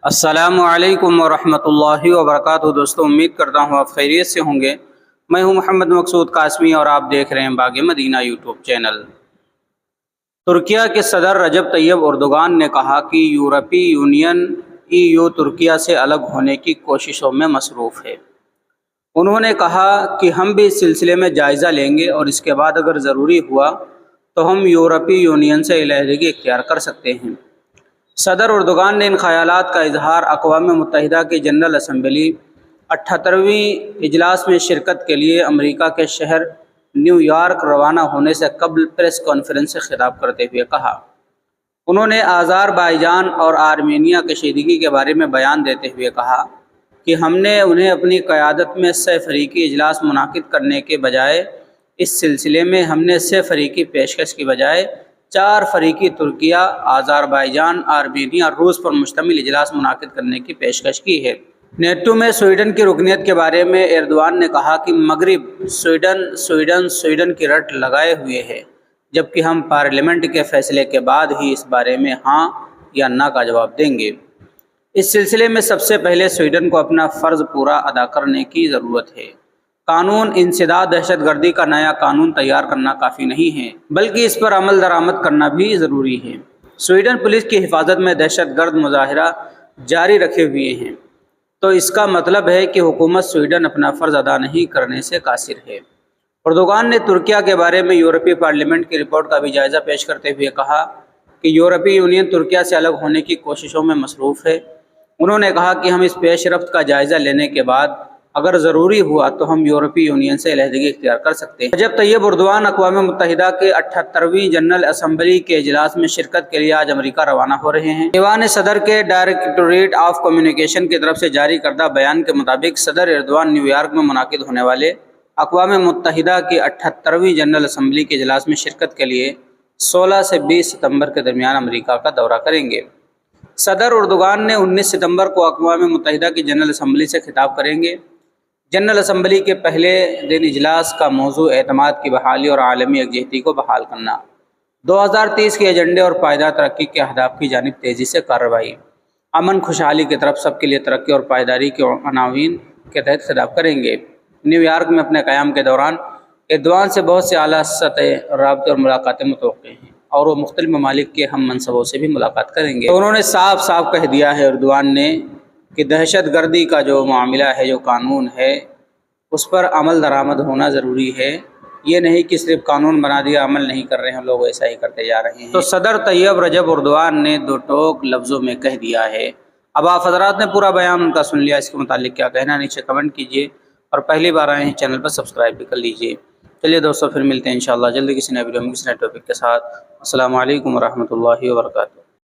السلام علیکم ورحمۃ اللہ وبرکاتہ۔ دوستوں، امید کرتا ہوں آپ خیریت سے ہوں گے۔ میں ہوں محمد مقصود قاسمی اور آپ دیکھ رہے ہیں باغ مدینہ یوٹیوب چینل۔ ترکیہ کے صدر رجب طیب اردوغان نے کہا کہ یورپی یونین EU ترکیہ سے الگ ہونے کی کوششوں میں مصروف ہے۔ انہوں نے کہا کہ ہم بھی اس سلسلے میں جائزہ لیں گے اور اس کے بعد اگر ضروری ہوا تو ہم یورپی یونین سے علیحدگی اختیار کر سکتے ہیں۔ صدر اردوغان نے ان خیالات کا اظہار اقوام متحدہ کی جنرل اسمبلی 78ویں اجلاس میں شرکت کے لیے امریکہ کے شہر نیو یارک روانہ ہونے سے قبل پریس کانفرنس سے خطاب کرتے ہوئے کہا۔ انہوں نے آذربائیجان اور آرمینیا کشیدگی کے بارے میں بیان دیتے ہوئے کہا کہ ہم نے انہیں اپنی قیادت میں 6 فریقی اجلاس منعقد کرنے کے بجائے اس سلسلے میں ہم نے 6 فریقی پیشکش کی بجائے 4 فریقی ترکیہ، آذربائیجان، آرمینیا اور روس پر مشتمل اجلاس منعقد کرنے کی پیشکش کی ہے۔ نیٹو میں سویڈن کی رکنیت کے بارے میں ایردوان نے کہا کہ مغرب سویڈن کی رٹ لگائے ہوئے ہے، جبکہ ہم پارلیمنٹ کے فیصلے کے بعد ہی اس بارے میں ہاں یا نہ کا جواب دیں گے۔ اس سلسلے میں سب سے پہلے سویڈن کو اپنا فرض پورا ادا کرنے کی ضرورت ہے۔ قانون انسداد دہشت گردی کا نیا قانون تیار کرنا کافی نہیں ہے، بلکہ اس پر عمل درآمد کرنا بھی ضروری ہے۔ سویڈن پولیس کی حفاظت میں دہشت گرد مظاہرہ جاری رکھے ہوئے ہیں، تو اس کا مطلب ہے کہ حکومت سویڈن اپنا فرض ادا نہیں کرنے سے قاصر ہے۔ اردوغان نے ترکیہ کے بارے میں یورپی پارلیمنٹ کی رپورٹ کا بھی جائزہ پیش کرتے ہوئے کہا کہ یورپی یونین ترکیہ سے الگ ہونے کی کوششوں میں مصروف ہے۔ انہوں نے کہا کہ ہم اس پیش رفت کا جائزہ لینے کے بعد اگر ضروری ہوا تو ہم یورپی یونین سے علیحدگی اختیار کر سکتے ہیں۔ رجب طیب اردوغان اقوام متحدہ کے 78ویں جنرل اسمبلی کے اجلاس میں شرکت کے لیے آج امریکہ روانہ ہو رہے ہیں۔ ایوان صدر کے ڈائریکٹوریٹ آف کمیونیکیشن کی طرف سے جاری کردہ بیان کے مطابق صدر ایردوان نیو یارک میں منعقد ہونے والے اقوام متحدہ کی 78ویں جنرل اسمبلی کے اجلاس میں شرکت کے لیے 16 سے 20 ستمبر کے درمیان امریکہ کا دورہ کریں گے۔ صدر اردوغان نے 19 ستمبر کو اقوام متحدہ کی جنرل اسمبلی سے خطاب کریں گے۔ جنرل اسمبلی کے پہلے دن اجلاس کا موضوع اعتماد کی بحالی اور عالمی یکجہتی کو بحال کرنا، 2030 کے ایجنڈے اور پائیدار ترقی کے اہداف کی جانب تیزی سے کارروائی، امن خوشحالی کی طرف سب کے لیے ترقی اور پائیداری کے عناوین کے تحت خطاب کریں گے۔ نیو یارک میں اپنے قیام کے دوران ایردوان سے بہت سے اعلیٰ سطح رابطے اور ملاقاتیں متوقع ہیں اور وہ مختلف ممالک کے ہم منصبوں سے بھی ملاقات کریں گے۔ تو انہوں نے صاف کہہ دیا ہے ایردوان نے کہ دہشت گردی کا جو معاملہ ہے، جو قانون ہے، اس پر عمل درآمد ہونا ضروری ہے۔ یہ نہیں کہ صرف قانون بنا دیا، عمل نہیں کر رہے ہیں لوگ، ایسا ہی کرتے جا رہے ہیں۔ تو صدر طیب رجب اردوغان نے 2 ٹوک لفظوں میں کہہ دیا ہے۔ اب آپ حضرات نے پورا بیان ان کا سن لیا، اس کے متعلق کیا کہنا نیچے کمنٹ کیجیے، اور پہلی بار آئے ہیں چینل پر سبسکرائب بھی کر لیجیے۔ چلیے دوستوں، پھر ملتے ہیں انشاءاللہ جلدی کسی نئے ویڈیو میں کسی نئے ٹاپک کے ساتھ۔ السلام علیکم ورحمۃ اللہ وبرکاتہ۔